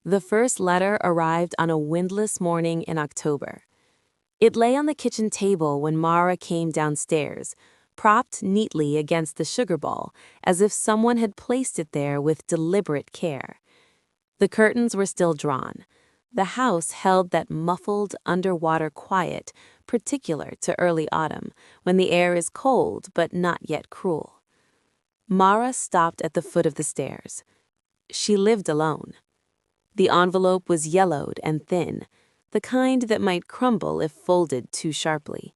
The first letter arrived on a windless morning in October. It lay on the kitchen table when Mara came downstairs, propped neatly against the sugar bowl, as if someone had placed it there with deliberate care. The curtains were still drawn. The house held that muffled underwater quiet particular to early autumn, when the air is cold but not yet cruel. Mara stopped at the foot of the stairs. She lived alone. The envelope was yellowed and thin, the kind that might crumble if folded too sharply.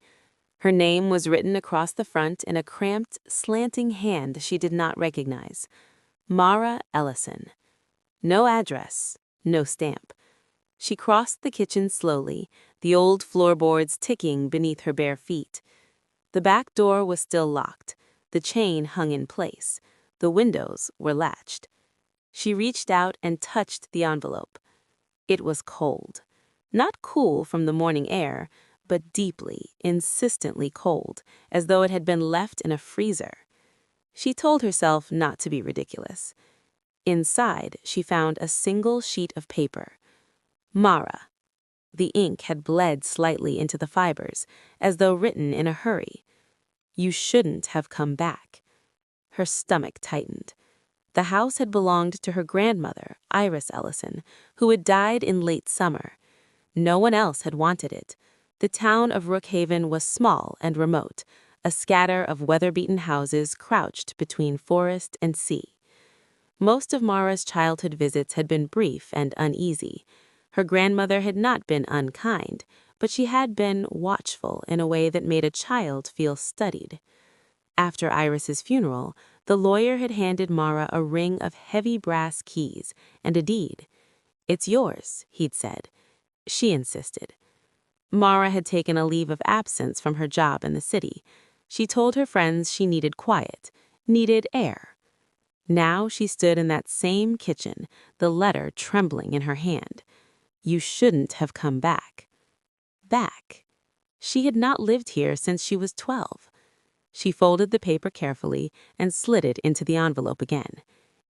Her name was written across the front in a cramped, slanting hand she did not recognize. Mara Ellison. No address, no stamp. She crossed the kitchen slowly, the old floorboards ticking beneath her bare feet. The back door was still locked. The chain hung in place. The windows were latched. She reached out and touched the envelope. It was cold. Not cool from the morning air, but deeply, insistently cold, as though it had been left in a freezer. She told herself not to be ridiculous. Inside, she found a single sheet of paper. Mara. The ink had bled slightly into the fibers, as though written in a hurry. You shouldn't have come back. Her stomach tightened. The house had belonged to her grandmother, Iris Ellison, who had died in late summer. No one else had wanted it. The town of Rookhaven was small and remote, a scatter of weather-beaten houses crouched between forest and sea. Most of Mara's childhood visits had been brief and uneasy. Her grandmother had not been unkind, but she had been watchful in a way that made a child feel studied. After Iris's funeral, the lawyer had handed Mara a ring of heavy brass keys and a deed. "It's yours," he'd said. She insisted. Mara had taken a leave of absence from her job in the city. She told her friends she needed quiet, needed air. Now she stood in that same kitchen, the letter trembling in her hand. You shouldn't have come back. Back. She had not lived here since she was 12. She folded the paper carefully and slid it into the envelope again.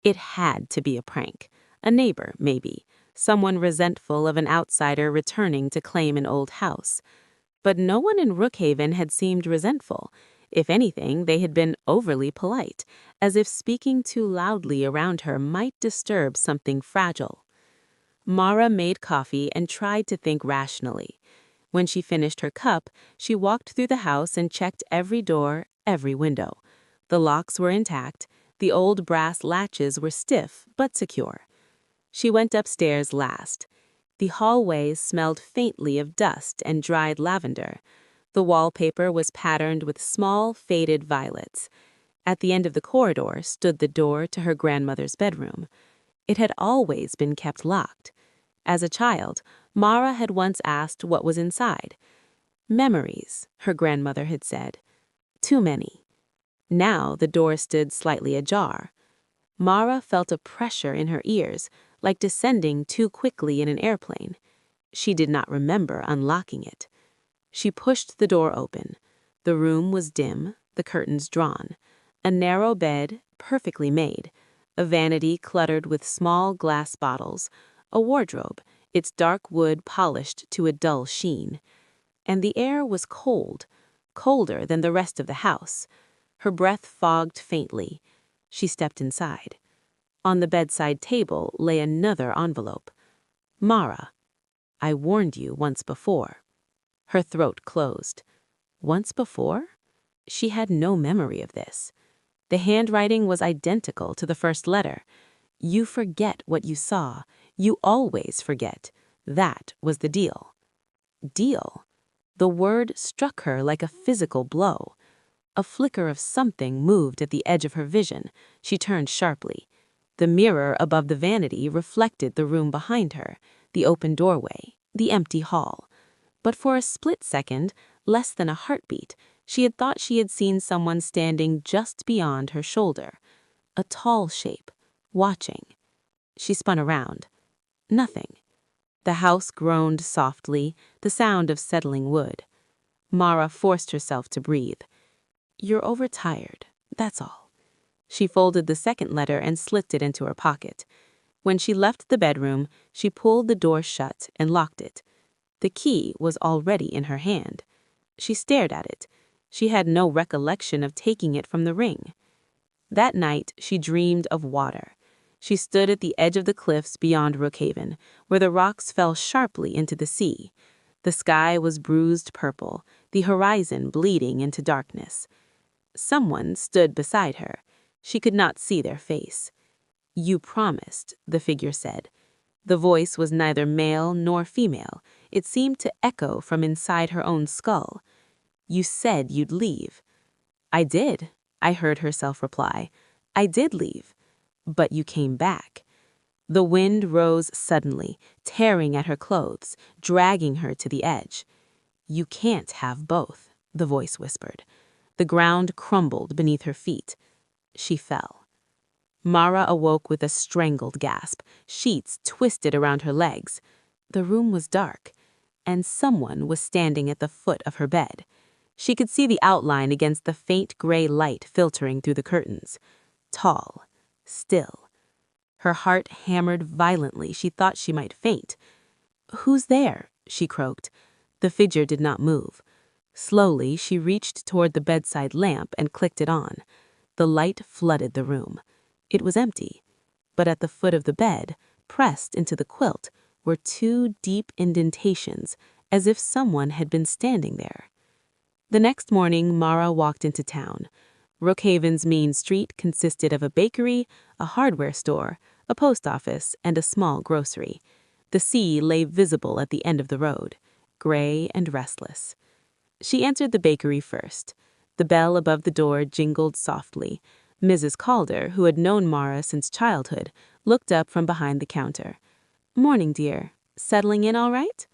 It had to be a prank. A neighbor, maybe. Someone resentful of an outsider returning to claim an old house. But no one in Rookhaven had seemed resentful. If anything, they had been overly polite, as if speaking too loudly around her might disturb something fragile. Mara made coffee and tried to think rationally. When she finished her cup, she walked through the house and checked every door, every window. The locks were intact. The old brass latches were stiff but secure. She went upstairs last. The hallways smelled faintly of dust and dried lavender. The wallpaper was patterned with small, faded violets. At the end of the corridor stood the door to her grandmother's bedroom. It had always been kept locked. As a child, Mara had once asked what was inside. Memories, her grandmother had said. Too many. Now the door stood slightly ajar. Mara felt a pressure in her ears, like descending too quickly in an airplane. She did not remember unlocking it. She pushed the door open. The room was dim, the curtains drawn. A narrow bed, perfectly made. A vanity cluttered with small glass bottles. A wardrobe, its dark wood polished to a dull sheen. And the air was cold, colder than the rest of the house. Her breath fogged faintly. She stepped inside. On the bedside table lay another envelope. Mara, I warned you once before. Her throat closed. Once before? She had no memory of this. The handwriting was identical to the first letter. You forget what you saw. You always forget. That was the deal. Deal? The word struck her like a physical blow. A flicker of something moved at the edge of her vision. She turned sharply. The mirror above the vanity reflected the room behind her, the open doorway, the empty hall. But for a split second, less than a heartbeat, she had thought she had seen someone standing just beyond her shoulder. A tall shape, watching. She spun around. Nothing. The house groaned softly, the sound of settling wood. Mara forced herself to breathe. You're overtired, that's all. She folded the second letter and slipped it into her pocket. When she left the bedroom, she pulled the door shut and locked it. The key was already in her hand. She stared at it. She had no recollection of taking it from the ring. That night, she dreamed of water. She stood at the edge of the cliffs beyond Rookhaven, where the rocks fell sharply into the sea. The sky was bruised purple, the horizon bleeding into darkness. Someone stood beside her. She could not see their face. "You promised," the figure said. The voice was neither male nor female. It seemed to echo from inside her own skull. "You said you'd leave." "I did," I heard herself reply. "I did leave. But you came back." The wind rose suddenly, tearing at her clothes, dragging her to the edge. "You can't have both," the voice whispered. The ground crumbled beneath her feet. She fell. Mara awoke with a strangled gasp. Sheets twisted around her legs. The room was dark, and someone was standing at the foot of her bed. She could see the outline against the faint gray light filtering through the curtains. Tall, still. Her heart hammered violently. She thought she might faint. "Who's there?" she croaked. The figure did not move. Slowly, she reached toward the bedside lamp and clicked it on. The light flooded the room. It was empty, but at the foot of the bed, pressed into the quilt, were two deep indentations, as if someone had been standing there. The next morning, Mara walked into town. Rookhaven's main street consisted of a bakery, a hardware store, a post office, and a small grocery. The sea lay visible at the end of the road, gray and restless. She entered the bakery first. The bell above the door jingled softly. Mrs. Calder, who had known Mara since childhood, looked up from behind the counter. "Morning, dear. Settling in all right?"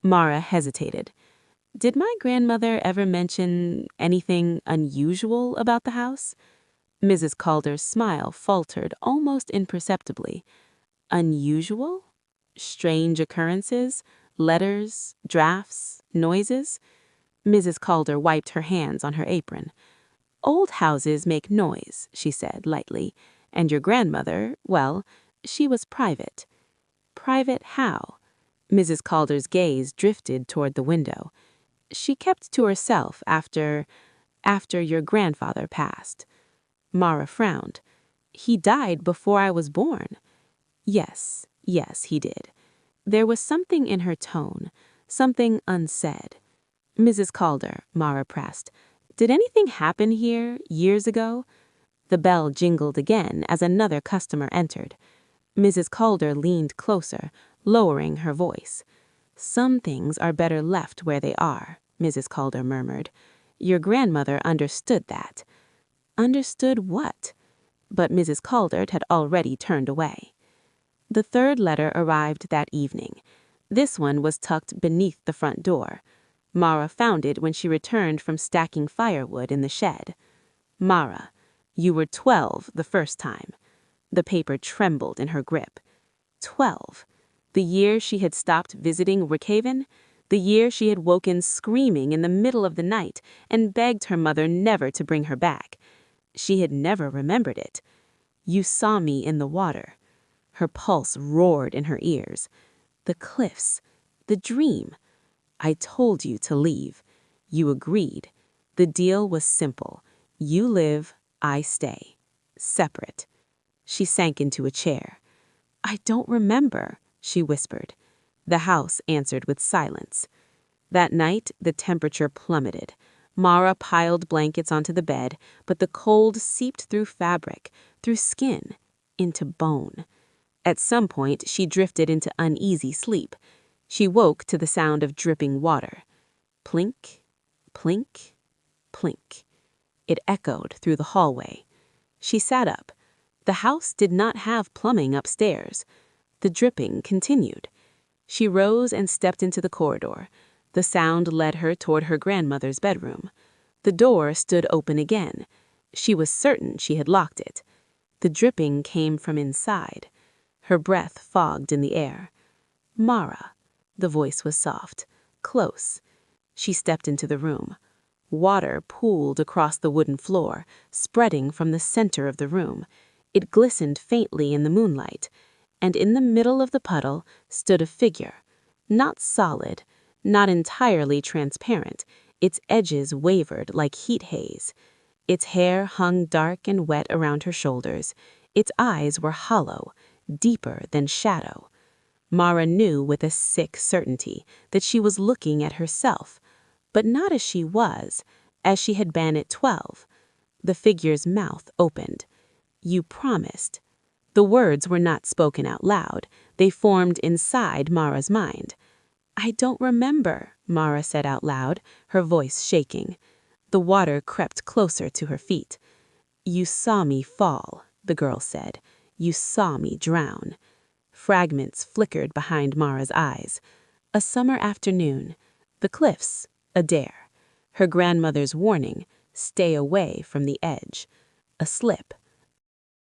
Mara hesitated. Did my grandmother ever mention anything unusual about the house? Mrs. Calder's smile faltered almost imperceptibly. Unusual? Strange occurrences? Letters? Drafts? Noises? Mrs. Calder wiped her hands on her apron. "Old houses make noise," she said lightly, "and your grandmother, well, she was private." "Private how?" Mrs. Calder's gaze drifted toward the window. "She kept to herself after your grandfather passed." Mara frowned. "He died before I was born." Yes, he did. There was something in her tone, something unsaid. "Mrs. Calder," Mara pressed, "did anything happen here years ago?" The bell jingled again as another customer entered. Mrs. Calder leaned closer, lowering her voice. "Some things are better left where they are," Mrs. Calder murmured. "Your grandmother understood that." Understood what? But Mrs. Calder had already turned away. The third letter arrived that evening. This one was tucked beneath the front door. Mara found it when she returned from stacking firewood in the shed. "Mara, you were 12 the first time." The paper trembled in her grip. 12. The year she had stopped visiting Rookhaven, the year she had woken screaming in the middle of the night and begged her mother never to bring her back. She had never remembered it. "You saw me in the water." Her pulse roared in her ears. The cliffs. The dream. "I told you to leave. You agreed. The deal was simple. You live, I stay. Separate." She sank into a chair. "I don't remember," she whispered. The house answered with silence. That night, the temperature plummeted. Mara piled blankets onto the bed, but the cold seeped through fabric, through skin, into bone. At some point, she drifted into uneasy sleep. She woke to the sound of dripping water. Plink, plink, plink. It echoed through the hallway. She sat up. The house did not have plumbing upstairs. The dripping continued. She rose and stepped into the corridor. The sound led her toward her grandmother's bedroom. The door stood open again. She was certain she had locked it. The dripping came from inside. Her breath fogged in the air. "Mara." The voice was soft, close. She stepped into the room. Water pooled across the wooden floor, spreading from the center of the room. It glistened faintly in the moonlight. and in the middle of the puddle stood a figure, not solid, not entirely transparent. Its edges wavered like heat haze. Its hair hung dark and wet around her shoulders. Its eyes were hollow, deeper than shadow. Mara knew with a sick certainty that she was looking at herself, but not as she had been at 12. The figure's mouth opened. "You promised." The words were not spoken out loud. They formed inside Mara's mind. "I don't remember," Mara said out loud, her voice shaking. The water crept closer to her feet. "You saw me fall," the girl said. "You saw me drown." Fragments flickered behind Mara's eyes. A summer afternoon. The cliffs. A dare. Her grandmother's warning, "Stay away from the edge." A slip.